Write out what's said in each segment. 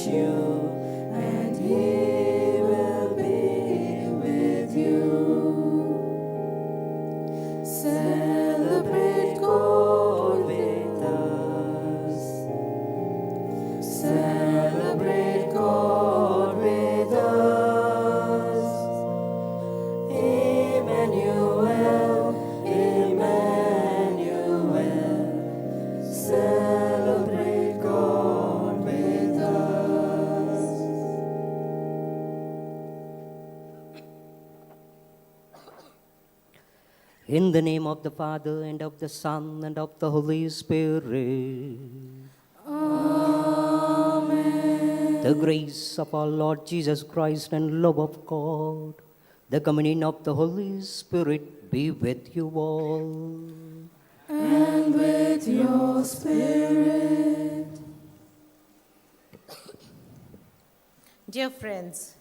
with you, and He will be with you. Celebrate God with us. Celebrate God with us. Emmanuel, Emmanuel. Celebrate God with us. In the name of the Father, and of the Son, and of the Holy Spirit. Amen. The grace of our Lord Jesus Christ and love of God, the communion of the Holy Spirit be with you all. And with your spirit. Dear friends,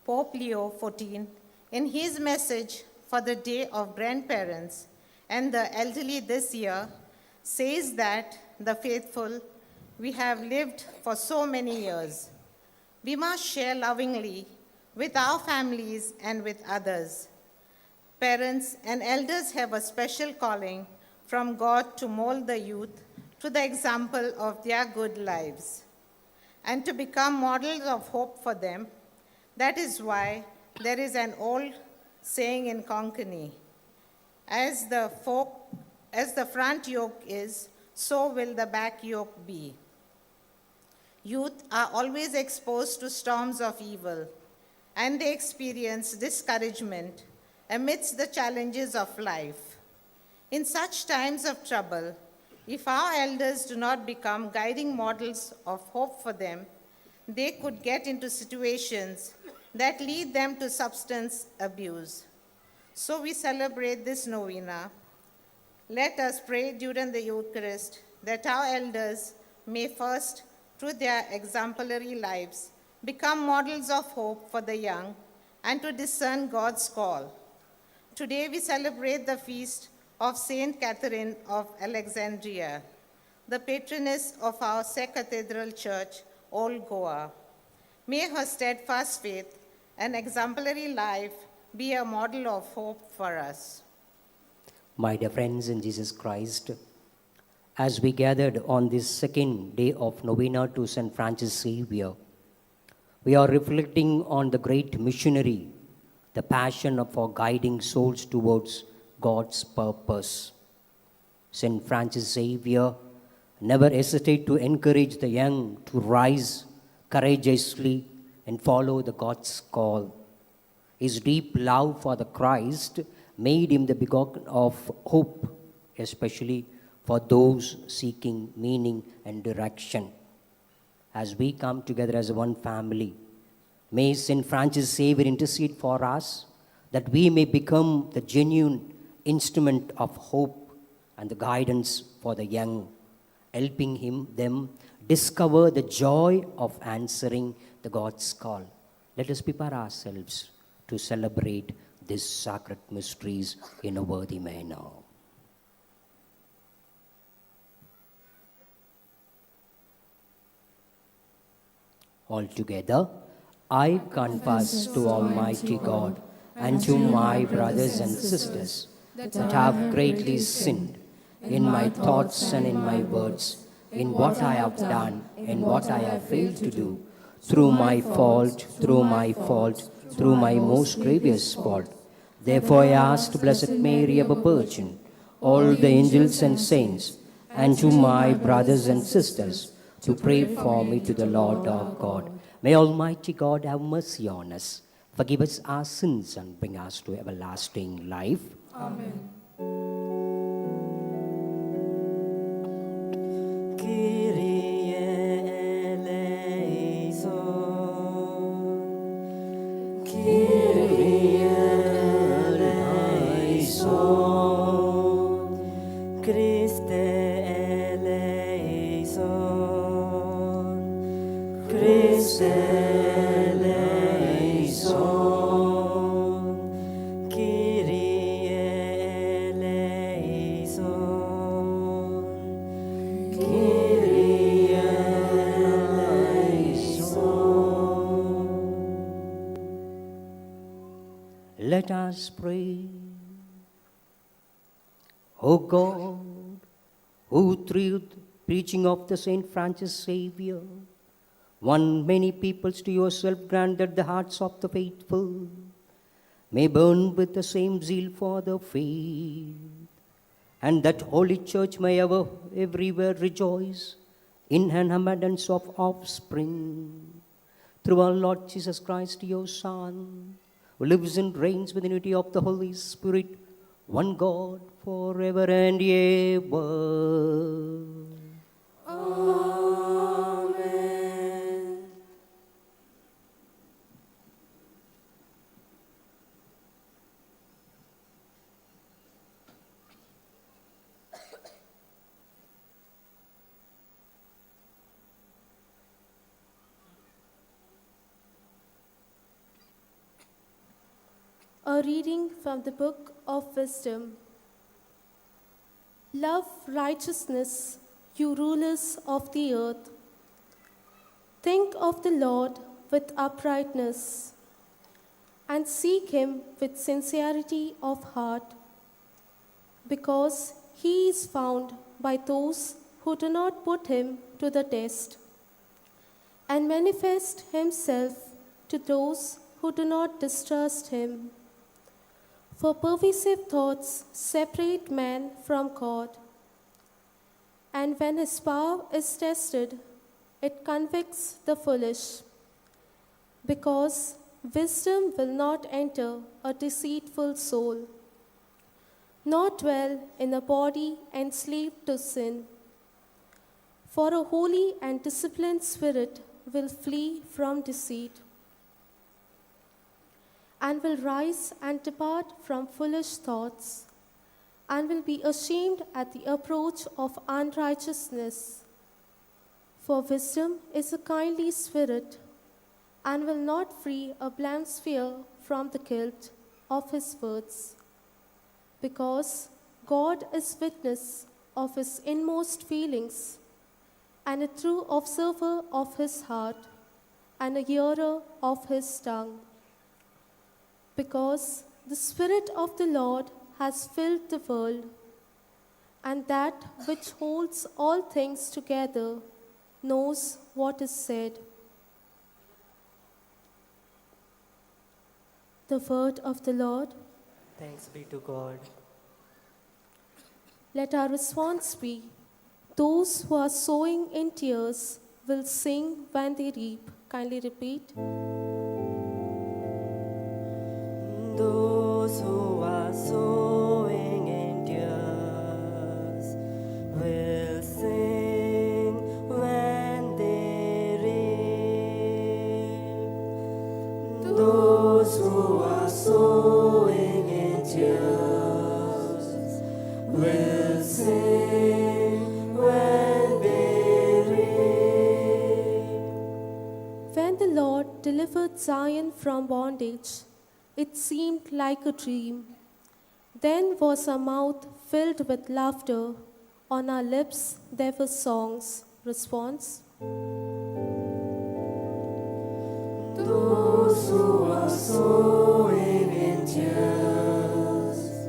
Pope Leo XIV, in his message for the Day of Grandparents and the Elderly this year, says that the faithful we have lived for so many years. We must share lovingly with our families and with others. Parents and elders have a special calling from God to mold the youth to the example of their good lives and to become models of hope for them. That is why there is an old saying in Konkani, as the front yoke is, so will the back yoke be. Youth are always exposed to storms of evil, and they experience discouragement amidst the challenges of life. In such times of trouble, if our elders do not become guiding models of hope for them, they could get into situations that lead them to substance abuse. So we celebrate this novena. Let us pray during the Eucharist that our elders may first, through their exemplary lives, become models of hope for the young and to discern God's call. Today we celebrate the feast of Saint Catherine of Alexandria, the patroness of our Cathedral Church, Old Goa. May her steadfast faith and exemplary life be a model of hope for us. My dear friends in Jesus Christ, as we gathered on this second day of Novena to St. Francis Xavier, we are reflecting on the great missionary, the passion for guiding souls towards God's purpose. St. Francis Xavier never hesitated to encourage the young to rise courageously and follow the God's call. His deep love for the Christ made him the beacon of hope, especially for those seeking meaning and direction. As we come together as one family, may St. Francis Xavier intercede for us that we may become the genuine instrument of hope and the guidance for the young, helping them discover the joy of answering the God's call. Let us prepare ourselves to celebrate these sacred mysteries in a worthy manner. All together, I confess to Almighty God and to my brothers and sisters that have greatly sinned in my thoughts and in my words, in what I have done and what I have failed to do, through my fault, through my most grievous fault. Therefore I ask to Blessed Mary, ever Virgin, all the angels and saints, and to my brothers and sisters, to pray for me to the Lord our God. May Almighty God have mercy on us, forgive us our sins, and bring us to everlasting life. Amen. Let us pray. O God, who through the preaching of the Saint Francis Xavier won many peoples to yourself, grant that the hearts of the faithful may burn with the same zeal for the faith, and that Holy Church may ever, everywhere rejoice in an abundance of offspring. Through our Lord Jesus Christ, your Son, who lives and reigns with the unity of the Holy Spirit, one God, forever and ever. Amen. A reading from the Book of Wisdom. Love righteousness, you rulers of the earth. Think of the Lord with uprightness, and seek him with sincerity of heart, because he is found by those who do not put him to the test, and manifest himself to those who do not distrust him. For pervasive thoughts separate man from God, and when his power is tested, it convicts the foolish, because wisdom will not enter a deceitful soul, nor dwell in a body enslaved to sin. For a holy and disciplined spirit will flee from deceit, and will rise and depart from foolish thoughts, and will be ashamed at the approach of unrighteousness. For wisdom is a kindly spirit, and will not free a blasphemer from the guilt of his words, because God is witness of his inmost feelings, and a true observer of his heart, and a hearer of his tongue. Because the Spirit of the Lord has filled the world, and that which holds all things together knows what is said. The word of the Lord. Thanks be to God. Let our response be, those who are sowing in tears will sing when they reap. Kindly repeat. Those who are sowing in tears will sing when they reap. Those who are sowing in tears will sing when they reap. When the Lord delivered Zion from bondage, it seemed like a dream. Then was our mouth filled with laughter, on our lips there were songs. Response. Those who are sowing in tears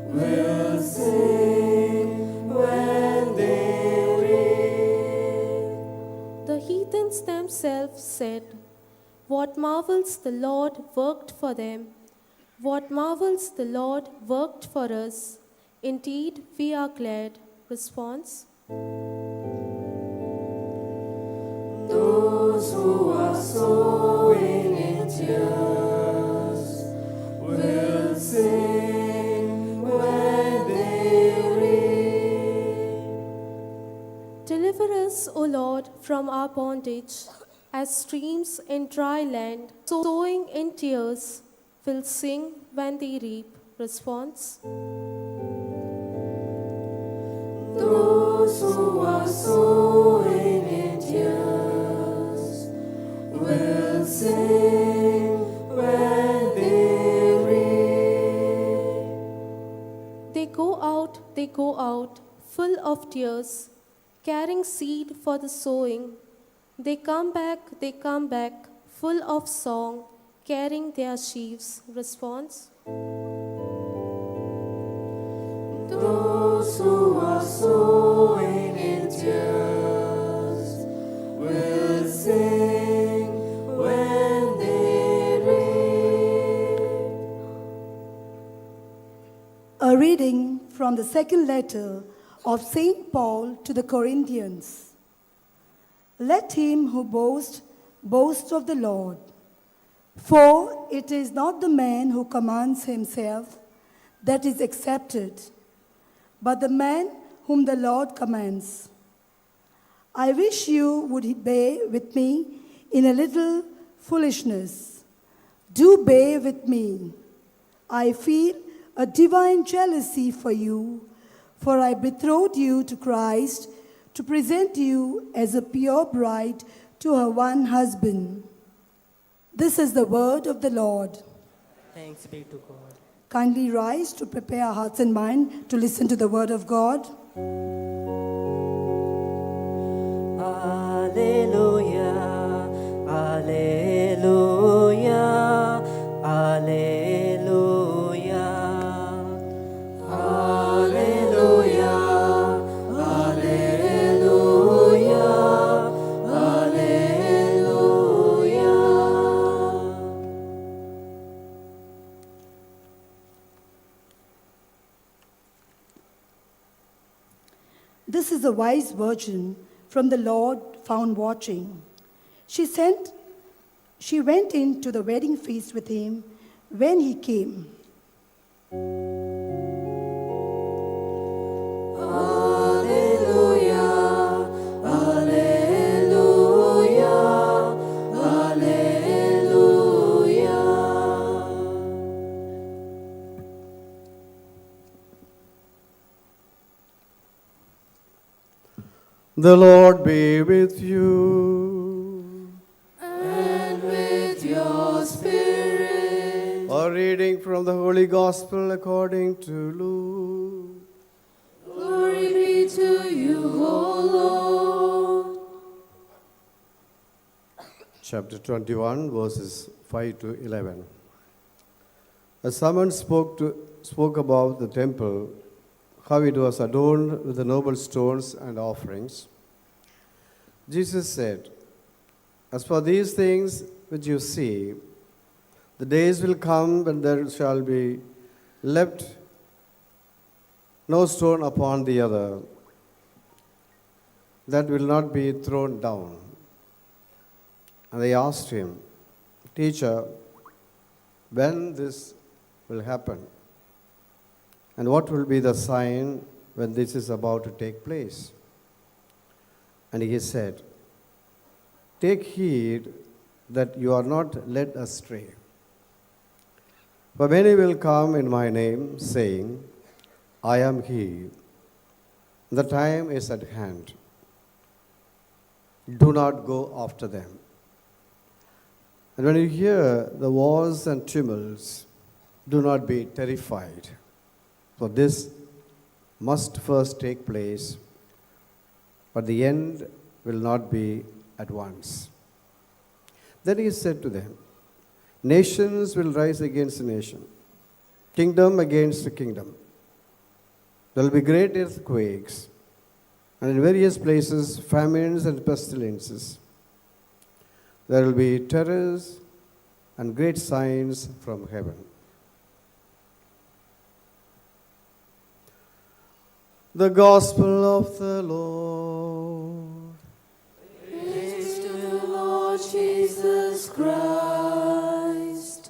will sing when they reap. The heathens themselves said, what marvels the Lord worked for them. What marvels the Lord worked for us. Indeed, we are glad. Response. Those who are sowing in tears will sing when they reap. Deliver us, O Lord, from our bondage, as streams in dry land, sowing in tears, will sing when they reap. Response. Those who are sowing in tears will sing when they reap. They go out, full of tears, carrying seed for the sowing. They come back, full of song, carrying their sheaves. Response. Those who are sowing in tears will sing when they reap. A reading from the second letter of St. Paul to the Corinthians. Let him who boasts boast of the Lord. For it is not the man who commands himself that is accepted, but the man whom the Lord commands. I wish you would bear with me in a little foolishness. Do bear with me. I feel a divine jealousy for you, for I betrothed you to Christ to present you as a pure bride to her one husband. This is the word of the Lord. Thanks be to God. Kindly rise to prepare our hearts and mind to listen to the word of God. Alleluia, Alleluia, Alleluia. Alleluia, Alleluia, Alleluia. This is a wise virgin from the Lord found watching. She went in to the wedding feast with him when he came. Alleluia, Alleluia, Alleluia. The Lord be with you. And with your spirit. A reading from the Holy Gospel according to Luke. Glory be to you, O Lord. Chapter 21, verses 5 to 11. As someone spoke about the temple, how it was adorned with the noble stones and offerings, Jesus said, "As for these things which you see, the days will come when there shall be left no stone upon the other that will not be thrown down." And they asked him, "Teacher, when this will happen? And what will be the sign when this is about to take place?" And he said, "Take heed that you are not led astray. For many will come in my name, saying, 'I am he.' The time is at hand. Do not go after them. And when you hear the wars and tumults, do not be terrified. For this must first take place, but the end will not be at once." Then he said to them, "Nations will rise against nation, kingdom against kingdom. There will be great earthquakes, and in various places famines and pestilences. There will be terrors and great signs from heaven." The Gospel of the Lord. Praise to you, Lord Jesus Christ.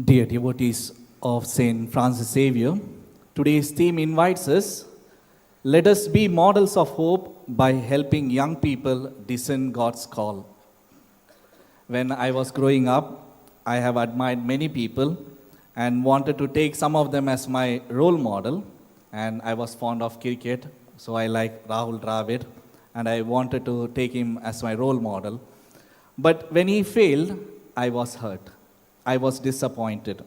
Dear devotees of Saint Francis Xavier, today's theme invites us, let us be models of hope by helping young people discern God's call. When I was growing up, I have admired many people and wanted to take some of them as my role model. And I was fond of cricket, so I like Rahul Dravid, and I wanted to take him as my role model. But when he failed, I was hurt. I was disappointed.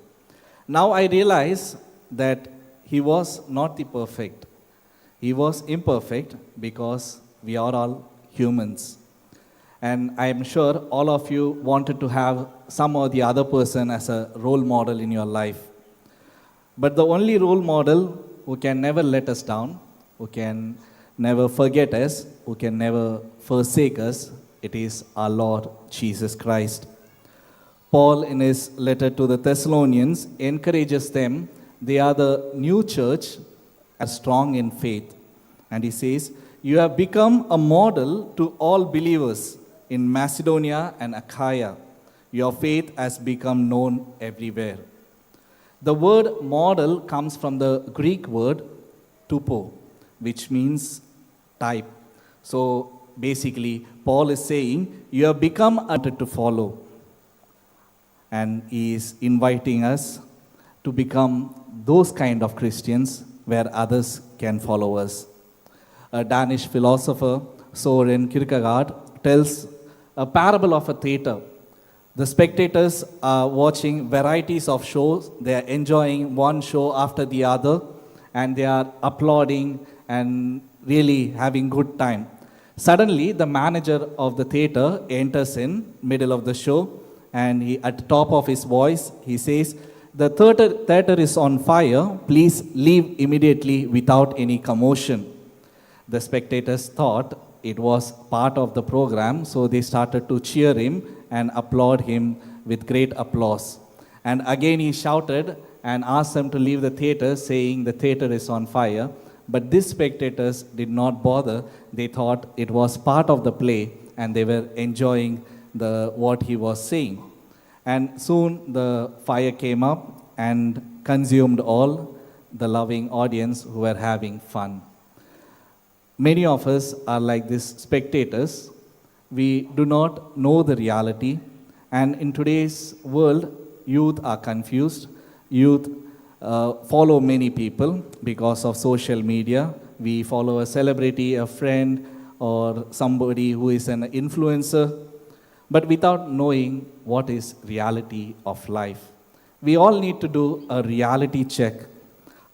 Now I realize that he was not the perfect. He was imperfect because we are all humans. And I am sure all of you wanted to have some or the other person as a role model in your life. But the only role model who can never let us down, who can never forget us, who can never forsake us, it is our Lord Jesus Christ. Paul, in his letter to the Thessalonians, encourages them. They are the new church, are strong in faith. And he says, you have become a model to all believers in Macedonia and Achaia. Your faith has become known everywhere. The word model comes from the Greek word tupo, which means type. So basically, Paul is saying, you have become a to follow. And he is inviting us to become those kind of Christians where others can follow us. A Danish philosopher, Søren Kierkegaard, tells a parable of a theater. The spectators are watching varieties of shows. They are enjoying one show after the other, and they are applauding and really having good time. Suddenly, the manager of the theater enters in middle of the show, and he, at the top of his voice, he says, the theater is on fire. Please leave immediately without any commotion. The spectators thought it was part of the program, so they started to cheer him and applaud him with great applause. And again he shouted and asked them to leave the theater, saying the theater is on fire. But these spectators did not bother. They thought it was part of the play, and they were enjoying what he was saying. And soon the fire came up and consumed all the loving audience who were having fun. Many of us are like these spectators. We do not know the reality. And in today's world, youth are confused. Youth follow many people because of social media. We follow a celebrity, a friend, or somebody who is an influencer, but without knowing what is reality of life. We all need to do a reality check.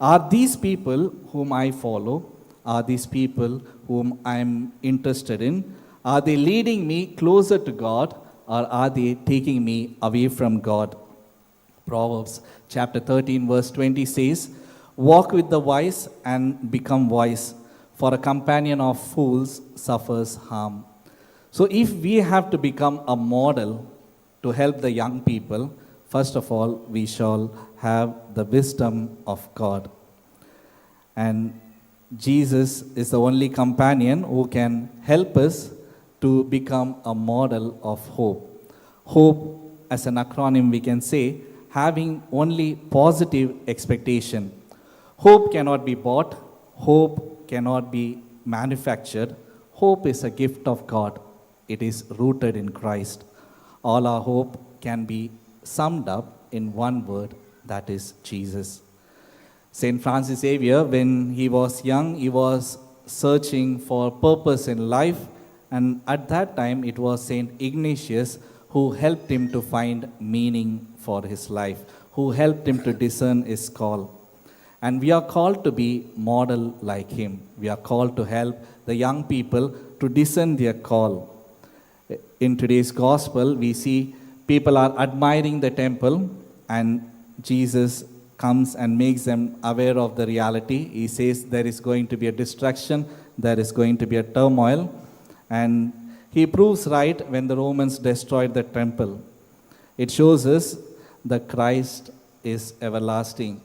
Are these people whom I follow, are these people whom I am interested in, are they leading me closer to God, or are they taking me away from God? Proverbs chapter 13 verse 20 says, walk with the wise and become wise, for a companion of fools suffers harm. So if we have to become a model to help the young people, first of all, we shall have the wisdom of God. And Jesus is the only companion who can help us to become a model of hope. Hope, as an acronym we can say, having only positive expectation. Hope cannot be bought. Hope cannot be manufactured. Hope is a gift of God. It is rooted in Christ. All our hope can be summed up in one word, that is Jesus. St. Francis Xavier, when he was young, he was searching for purpose in life, and at that time it was St. Ignatius who helped him to find meaning for his life, who helped him to discern his call. And we are called to be model like him. We are called to help the young people to discern their call. In today's gospel, we see people are admiring the temple, and Jesus comes and makes them aware of the reality. He says there is going to be a destruction, there is going to be a turmoil, and he proves right when the Romans destroyed the temple. It shows us that Christ is everlasting.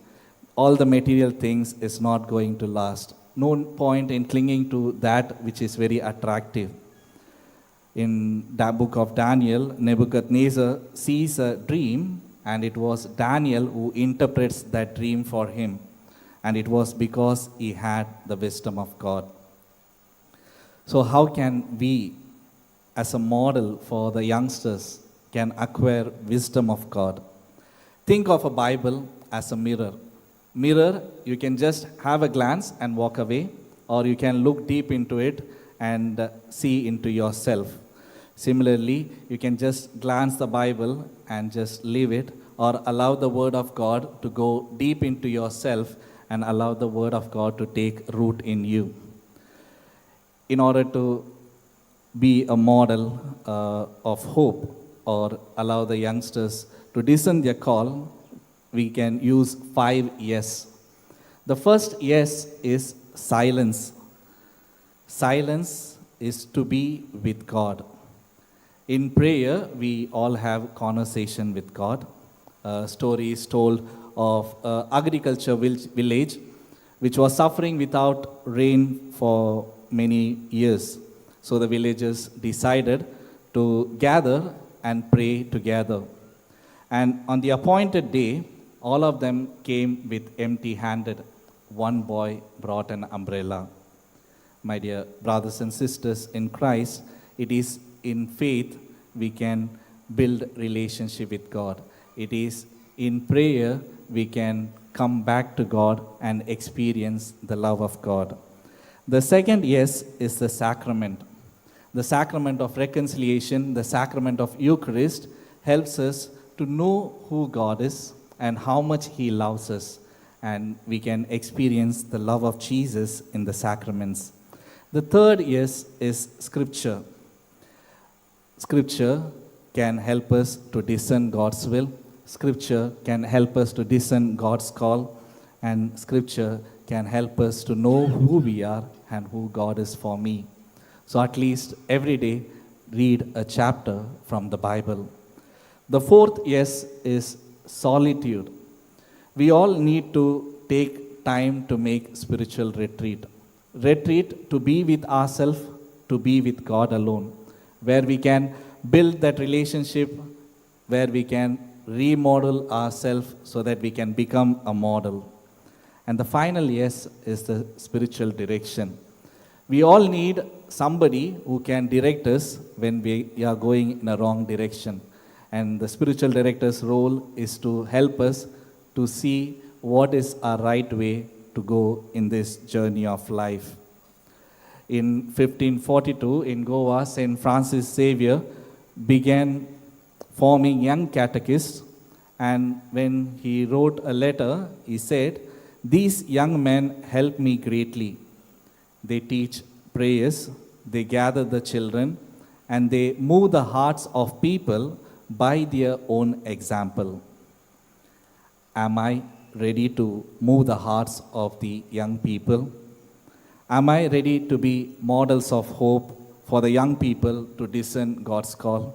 All the material things is not going to last. No point in clinging to that which is very attractive. In the book of Daniel, Nebuchadnezzar sees a dream, and it was Daniel who interprets that dream for him. And it was because he had the wisdom of God. So how can we, as a model for the youngsters, can acquire wisdom of God? Think of a Bible as a mirror. Mirror, you can just have a glance and walk away, or you can look deep into it and see into yourself. Similarly, you can just glance the Bible and just leave it, or allow the Word of God to go deep into yourself and allow the Word of God to take root in you. In order to be a model of hope or allow the youngsters to discern their call, we can use 5 yes. The first yes is silence. Silence is to be with God. In prayer, we all have conversation with God. A story is told of an agriculture village which was suffering without rain for many years. So the villagers decided to gather and pray together. And on the appointed day, all of them came with empty-handed. One boy brought an umbrella. My dear brothers and sisters in Christ, it is in faith we can build relationship with God. It is in prayer we can come back to God and experience the love of God. The second yes is the sacrament. The sacrament of reconciliation, the sacrament of Eucharist helps us to know who God is and how much He loves us. And we can experience the love of Jesus in the sacraments. The third yes is Scripture. Scripture can help us to discern God's will. Scripture can help us to discern God's call. And Scripture can help us to know who we are and who God is for me. So at least every day, read a chapter from the Bible. The fourth yes is solitude. We all need to take time to make spiritual retreat. Retreat to be with ourselves, to be with God alone, where we can build that relationship, where we can remodel ourselves so that we can become a model. And the final yes is the spiritual direction. We all need somebody who can direct us when we are going in a wrong direction. And the spiritual director's role is to help us to see what is our right way to go in this journey of life. In 1542, in Goa, St. Francis Xavier began forming young catechists, and when he wrote a letter, he said, "These young men help me greatly. They teach prayers, they gather the children, and they move the hearts of people by their own example." Am I ready to move the hearts of the young people? Am I ready to be models of hope for the young people to discern God's call?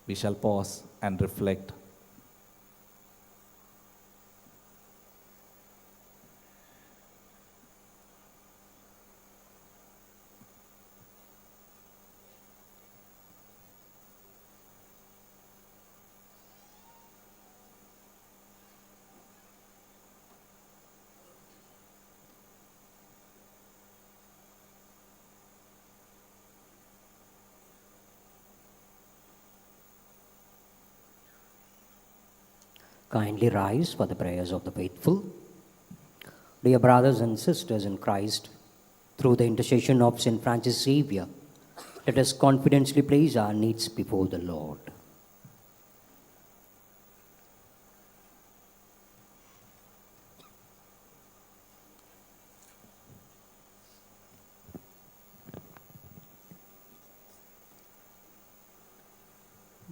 We shall pause and reflect. Kindly rise for the prayers of the faithful. Dear brothers and sisters in Christ, through the intercession of St. Francis Xavier, let us confidently place our needs before the Lord.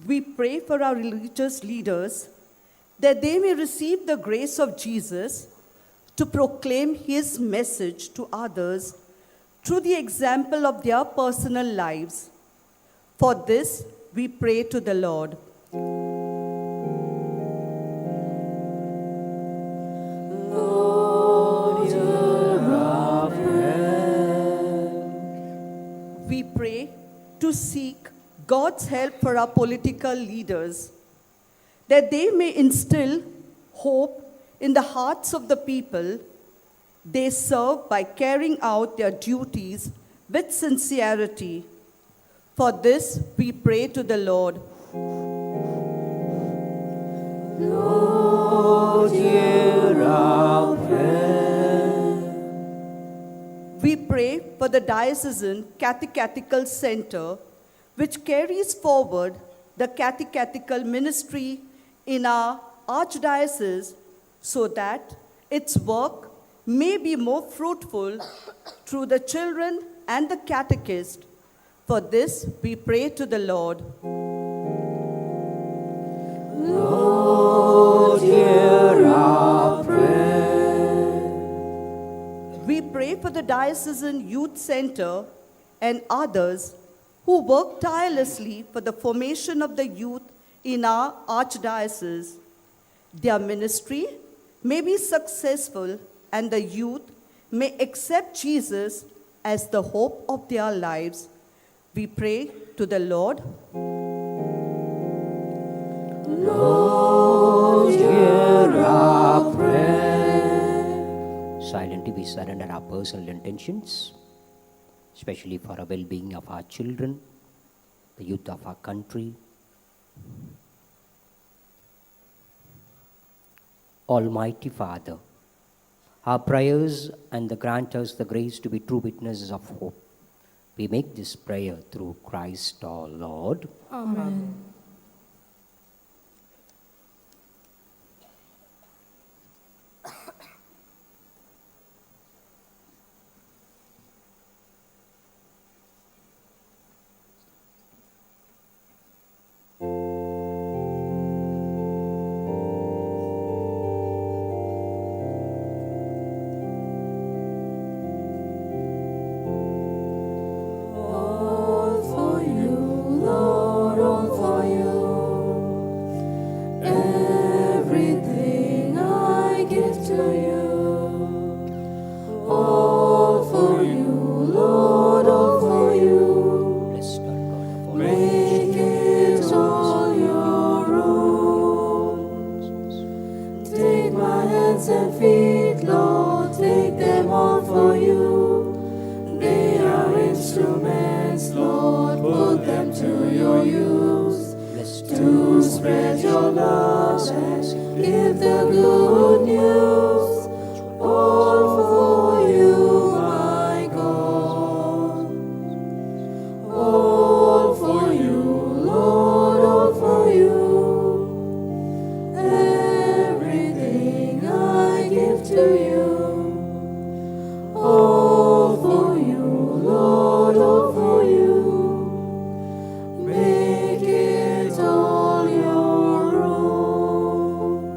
We pray for our religious leaders that they may receive the grace of Jesus to proclaim His message to others through the example of their personal lives. For this, we pray to the Lord. Lord, hear our prayer. We pray to seek God's help for our political leaders, that they may instill hope in the hearts of the people they serve by carrying out their duties with sincerity. For this, we pray to the Lord. Lord, hear our prayer. We pray for the Diocesan Catechetical Center, which carries forward the catechetical ministry in our archdiocese so that its work may be more fruitful through the children and the catechist. For this we pray to the Lord. Lord, hear our prayer. We pray for the Diocesan Youth Center and others who work tirelessly for the formation of the youth in our archdiocese. Their ministry may be successful and the youth may accept Jesus as the hope of their lives. We pray to the Lord. Lord, hear our prayer. Silently we surrender our personal intentions, especially for the well-being of our children, the youth of our country. Almighty Father, our prayers and grant us the grace to be true witnesses of hope. We make this prayer through Christ our Lord. Amen. All for you, Lord, all for you. Everything I give to you. All for you, Lord, all for you. Bless Lord God of all. Make it all your own. Take my hands and feet, Lord, take them all for you. They are instruments, Lord, put them to your use. Bless To spread your love and give the good news. All for you, my God. All for you, Lord, all for you. Everything I give to you. All for you, Lord, all for you. Make it all your own.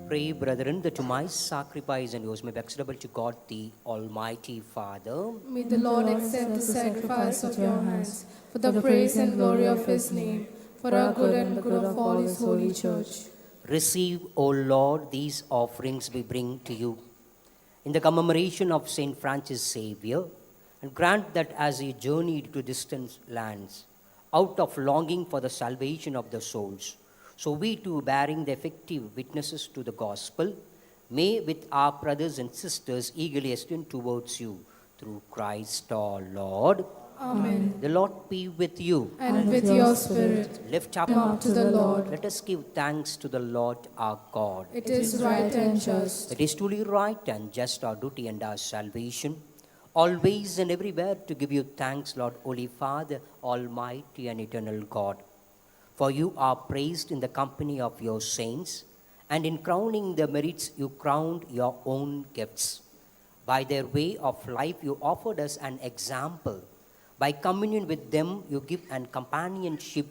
Pray, brethren, that my sacrifice and yours may be acceptable to God, the Almighty Father. May the Lord accept the sacrifice of your hands for the praise and glory of his name, for our good and the good of all his holy church. Receive, O Lord, these offerings we bring to you in the commemoration of Saint Francis Xavier, and grant that as he journeyed to distant lands, out of longing for the salvation of the souls, so we too, bearing the effective witnesses to the gospel, may with our brothers and sisters eagerly extend towards you through Christ our Lord. Amen. The Lord be with you. And with your spirit, Lift up. come up to the Lord. Let us give thanks to the Lord our God. It is right and just. It is truly right and just our duty and our salvation, always and everywhere to give you thanks, Lord, Holy Father, Almighty and eternal God. For you are praised in the company of your saints, and in crowning their merits you crowned your own gifts. By their way of life you offered us an example. By communion with them you give an companionship.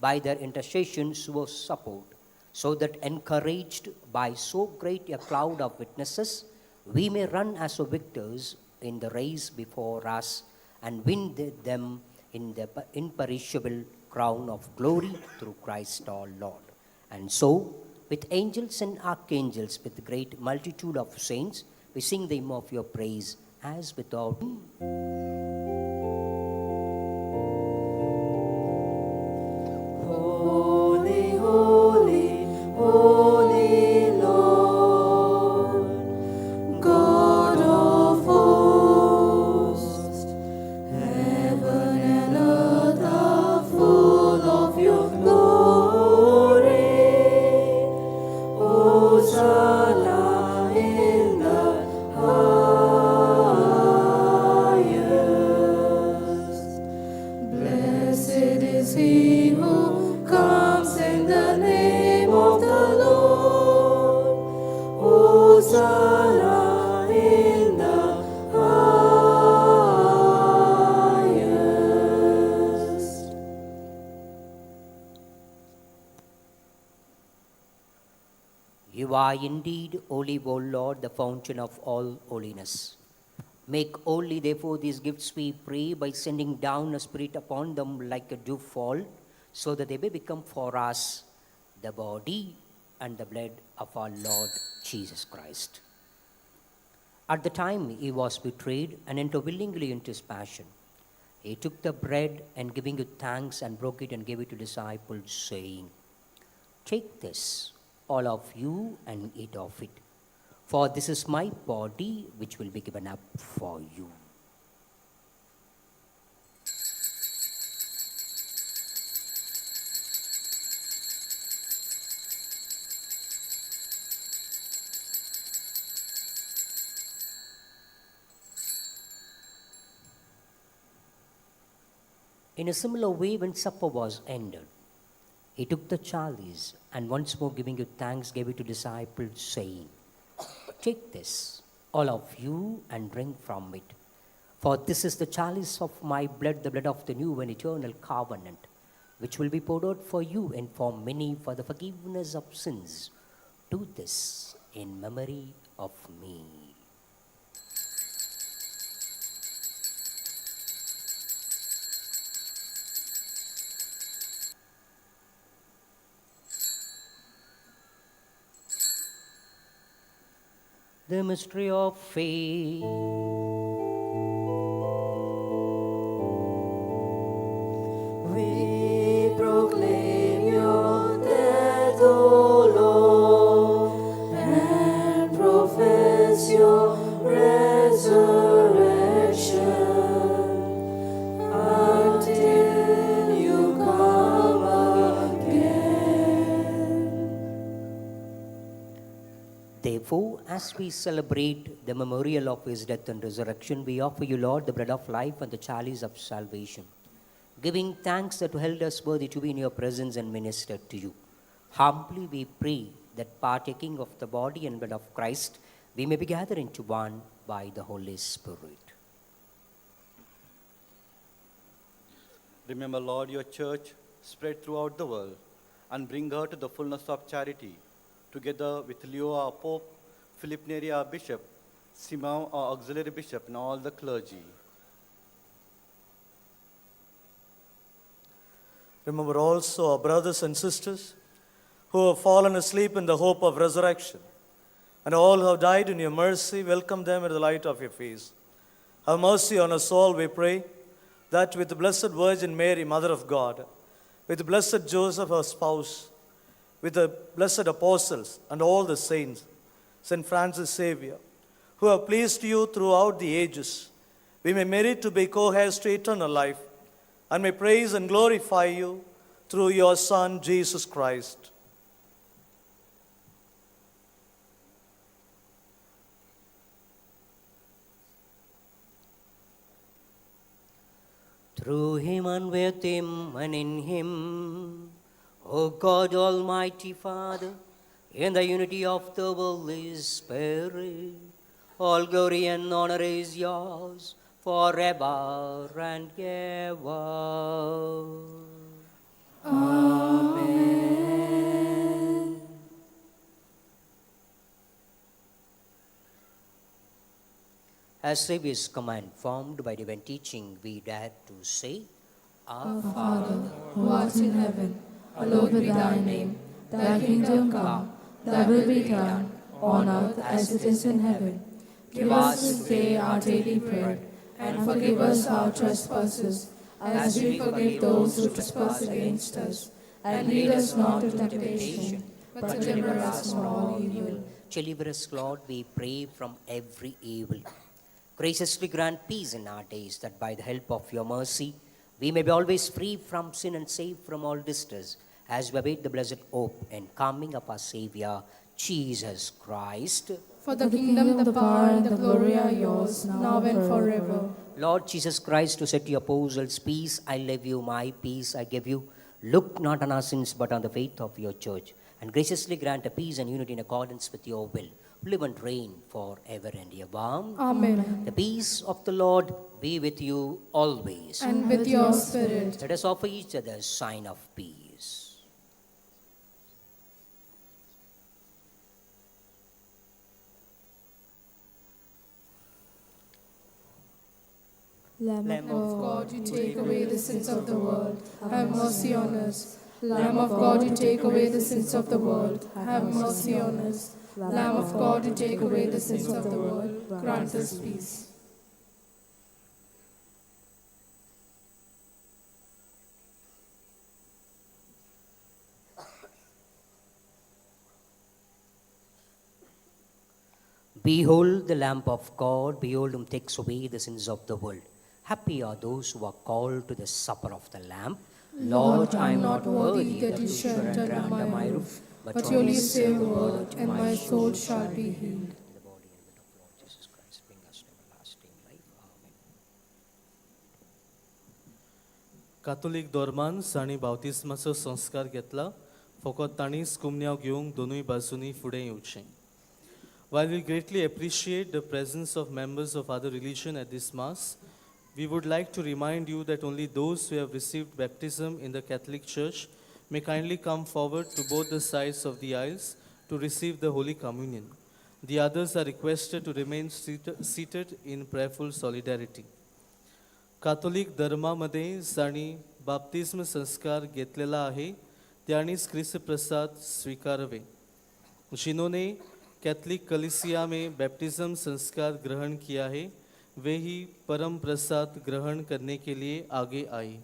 By their intercessions you support, so that encouraged by so great a cloud of witnesses, we may run as victors in the race before us and win them in the imperishable crown of glory through Christ our Lord. And so, with angels and archangels, with the great multitude of saints, we sing the hymn of your praise as without. Holy, holy, holy Lord, God of hosts, heaven and earth are full of your glory. Hosanna in the highest. You are indeed holy, O Lord, the fountain of all holiness. Make holy, therefore, these gifts, we pray, by sending down a Spirit upon them like a dewfall, so that they may become for us the body and the blood of our Lord Jesus Christ. At the time he was betrayed and entered willingly into his passion, he took the bread and giving it thanks and broke it and gave it to disciples, saying, "Take this, all of you, and eat of it. For this is my body, which will be given up for you." In a similar way, when supper was ended, he took the chalice and once more giving it thanks, gave it to disciples, saying, "Take this, all of you, and drink from it. For this is the chalice of my blood, the blood of the new and eternal covenant, which will be poured out for you and for many for the forgiveness of sins. Do this in memory of me." The mystery of faith. We proclaim your death, O Lord, and profess your resurrection until you come again. Therefore, as we celebrate the memorial of his death and resurrection, we offer you, Lord, the bread of life and the chalice of salvation, giving thanks that you held us worthy to be in your presence and minister to you. Humbly we pray that partaking of the body and blood of Christ, we may be gathered into one by the Holy Spirit. Remember, Lord, your church spread throughout the world and bring her to the fullness of charity, together with Leo, our Pope, Philip Neri, our Bishop, Simon, our Auxiliary Bishop, and all the clergy. Remember also our brothers and sisters who have fallen asleep in the hope of resurrection, and all who have died in your mercy. Welcome them in the light of your face. Have mercy on us all, we pray, that with the Blessed Virgin Mary, Mother of God, with blessed Joseph, her spouse, with the blessed apostles and all the saints, St. Francis Xavier, who have pleased you throughout the ages, we may merit to be co-heirs to eternal life, and may praise and glorify you through your Son, Jesus Christ. Through him and with him and in him, O God, Almighty Father, in the unity of the Holy Spirit, all glory and honor is yours forever and ever. Amen. As Xavier's command, formed by divine teaching, we dare to say, Our Father, who art in heaven, hallowed be thy name. Thy kingdom come, thy will be done, on earth as it is in heaven. Give us this day our daily bread, and forgive us our trespasses, as we forgive those who trespass against us. And lead us not into temptation, but deliver us from all evil. Deliver us, Lord, we pray, from every evil. Graciously grant peace in our days, that by the help of your mercy, we may be always free from sin and safe from all distress, as we await the blessed hope and coming of our Savior, Jesus Christ. For the kingdom, the power, and the glory are yours, now and forever. Lord Jesus Christ, who said to your apostles, "Peace I leave you, my peace I give you," look not on our sins, but on the faith of your church, and graciously grant a peace and unity in accordance with your will, live and reign forever and ever. Amen. The peace of the Lord be with you always. And with your spirit. Let us offer each other a sign of peace. Lamb of God, you take away the sins of the world, have mercy on us. Lamb of God, you take away the sins of the world, have mercy on us. Lamb of God, you take away the sins of the world, grant us peace. Behold the Lamb of God, behold whom takes away the sins of the world. Happy are those who are called to the supper of the Lamb. Lord, I am not worthy that you should enter under my roof, but only say the word, and my soul shall be healed. The body and blood of Lord Jesus Christ bring us to everlasting life. Amen. कातोलीक धर्मान जाणी बावतिस्माचो संस्कार घेतला फकत ताणीच कुमन्याव घेवंक दोनूय बाजूंनी फुडें येवचें. While we greatly appreciate the presence of members of other religion at this Mass, we would like to remind you that only those who have received baptism in the Catholic Church may kindly come forward to both the sides of the aisles to receive the Holy Communion. The others are requested to remain seated in prayerful solidarity. कातोलिक धर्मामध्ये जाणी बाप्तिस्म संस्कार घेतलेला आहे त्यानीच ख्रिस्त प्रसाद स्वीकारवे. जिन्होंने Catholic कलीसिया में baptism संस्कार ग्रहण किया है वे ही परम प्रसाद ग्रहण करने के लिए आगे आए.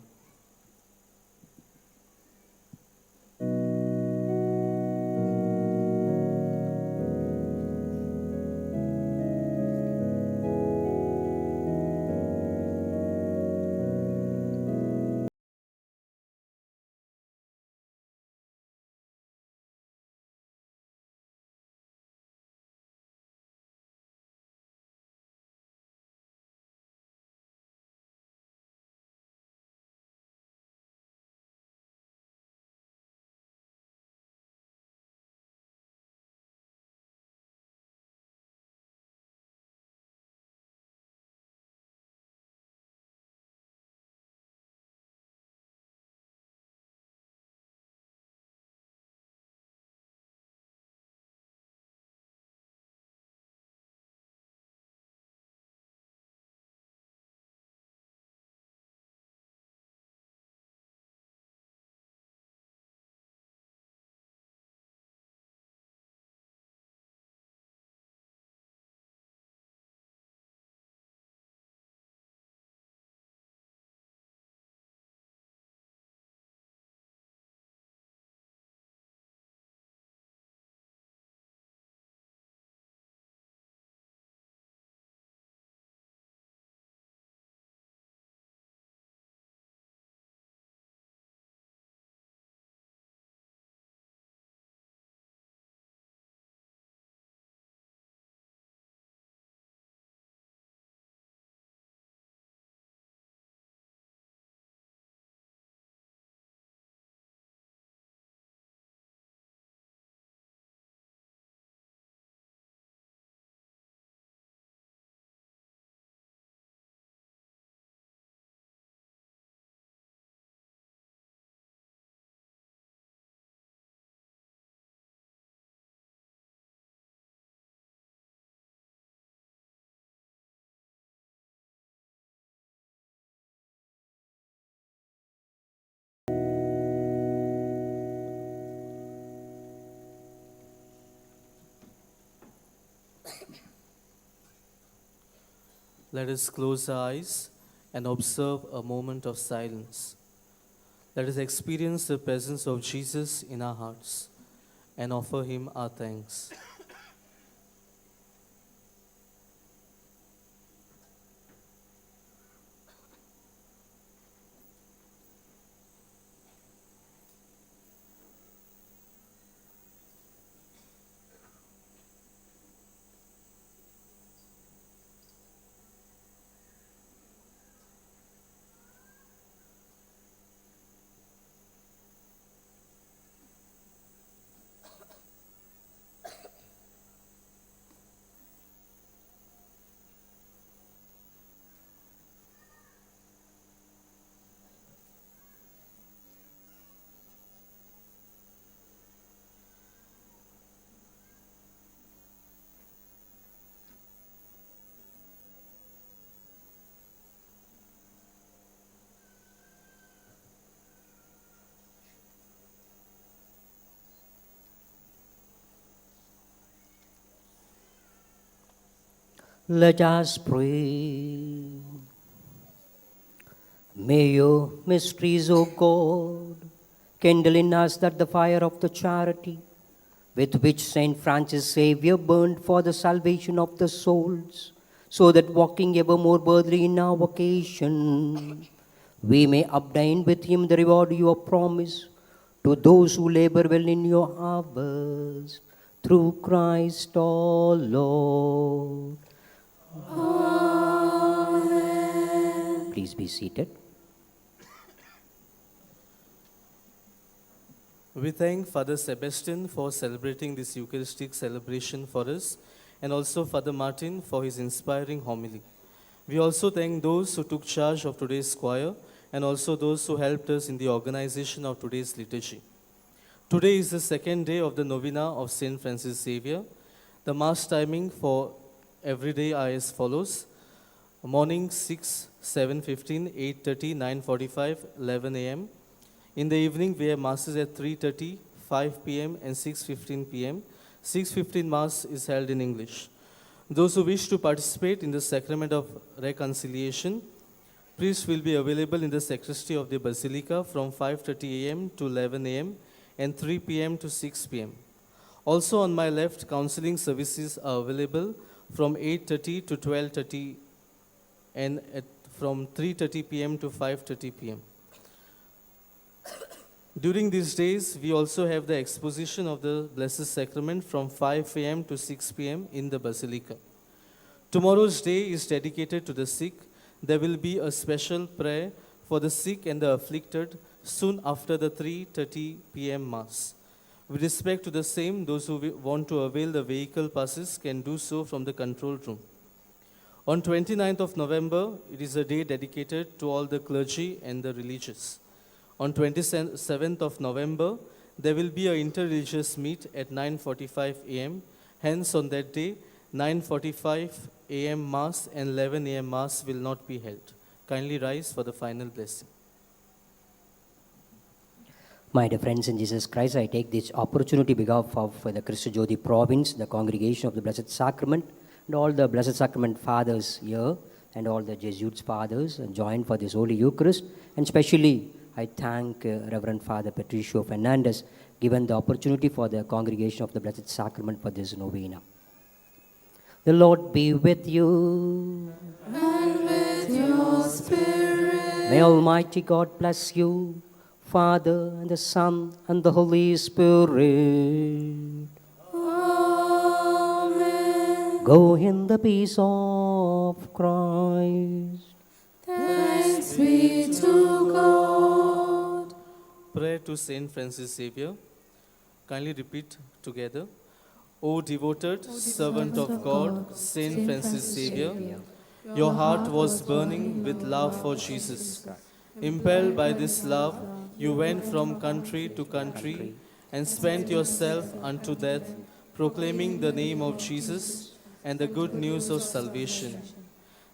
Let us close our eyes and observe a moment of silence. Let us experience the presence of Jesus in our hearts and offer him our thanks. Let us pray. May your mysteries, O God, kindle in us that the fire of the charity with which Saint Francis Xavier burned for the salvation of the souls, so that walking ever more worthily in our vocation, we may obtain with him the reward you have promised to those who labor well in your harvest. Through Christ our Lord. Amen. Please be seated. We thank Father Sebastian for celebrating this Eucharistic celebration for us, and also Father Martin for his inspiring homily. We also thank those who took charge of today's choir, and also those who helped us in the organization of today's liturgy. Today is the second day of the Novena of Saint Francis Xavier. The Mass timing for every day are as follows. Morning 6, 7:15, 8:30, 9:45, 11 a.m. In the evening, we have Masses at 3:30, 5 p.m. and 6:15 p.m. 6:15 Mass is held in English. Those who wish to participate in the Sacrament of Reconciliation, priests will be available in the sacristy of the Basilica from 5:30 a.m. to 11 a.m. and 3 p.m. to 6 p.m. Also on my left, counseling services are available from 8:30 to 12:30 and from 3:30 p.m. to 5:30 p.m. During these days, we also have the exposition of the Blessed Sacrament from 5 a.m. to 6 p.m. in the Basilica. Tomorrow's day is dedicated to the sick. There will be a special prayer for the sick and the afflicted soon after the 3:30 p.m. Mass. With respect to the same, those who want to avail the vehicle passes can do so from the control room. On 29th of November, it is a day dedicated to all the clergy and the religious. On 27th of November, there will be an interreligious meet at 9:45 a.m. Hence, on that day, 9:45 a.m. Mass and 11 a.m. Mass will not be held. Kindly rise for the final blessing. My dear friends in Jesus Christ, I take this opportunity on behalf of the Christ Jyoti province, the congregation of the Blessed Sacrament, and all the Blessed Sacrament fathers here, and all the Jesuits fathers joined for this Holy Eucharist, and especially I thank Reverend Father Patricio Fernandez, given the opportunity for the congregation of the Blessed Sacrament for this novena. The Lord be with you. And with your spirit. May Almighty God bless you, Father, and the Son, and the Holy Spirit. Amen. Go in the peace of Christ. Thanks be to God. Prayer to Saint Francis Xavier. Kindly repeat together. O devoted servant of God, Saint Francis Xavier, your heart was burning with love for Jesus. Impelled by this love, you went from country to country and spent yourself unto death, proclaiming the name of Jesus and the good news of salvation.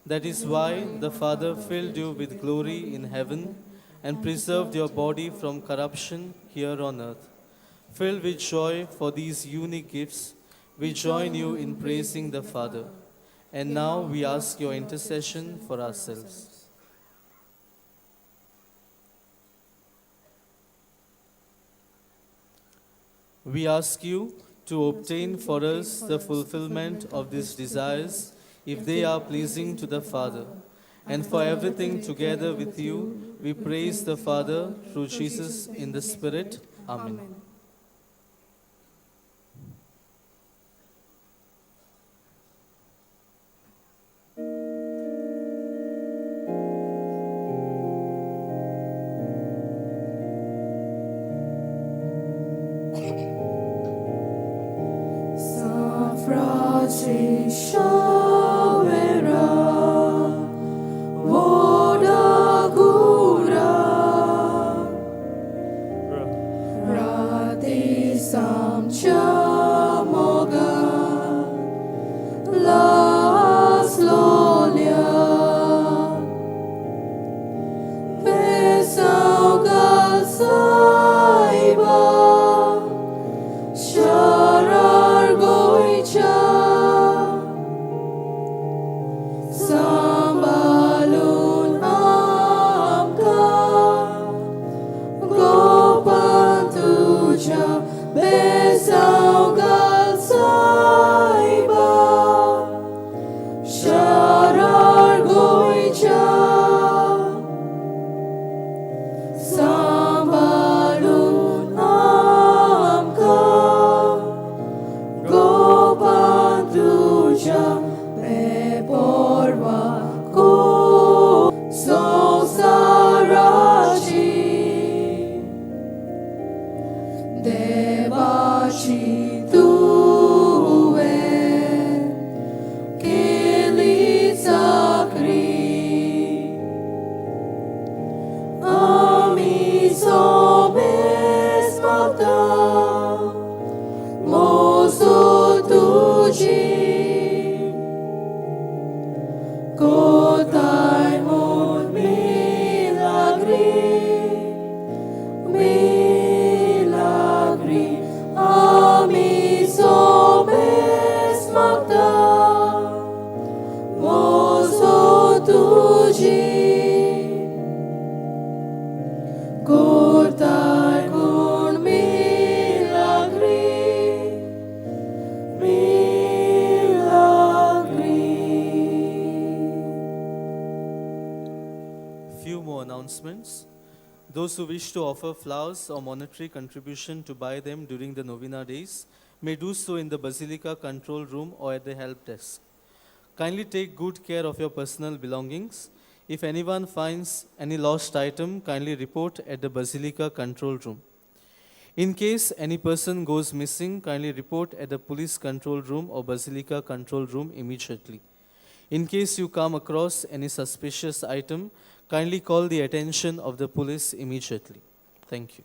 That is why the Father filled you with glory in heaven and preserved your body from corruption here on earth. Filled with joy for these unique gifts, we join you in praising the Father. And now we ask your intercession for ourselves. We ask you to obtain for us the fulfillment of these desires, if they are pleasing to the Father. And for everything together with you, we praise the Father through Jesus in the Spirit. Amen. Besaugal saiba, sharar goicha, sambalun amka, gopan tuja beporwa ko so sarachi. Devachi tuve kilisakri ami sobes mata moso tuji kotai mon milagri ami sobes magda moso tuji kotai kun milagri Few more announcements. Those who wish to offer flowers or monetary contribution to buy them during the Novena days may do so in the Basilica control room or at the help desk. Kindly take good care of your personal belongings. If anyone finds any lost item, kindly report at the Basilica control room. In case any person goes missing, kindly report at the police control room or Basilica control room immediately. In case you come across any suspicious item, kindly call the attention of the police immediately. Thank you.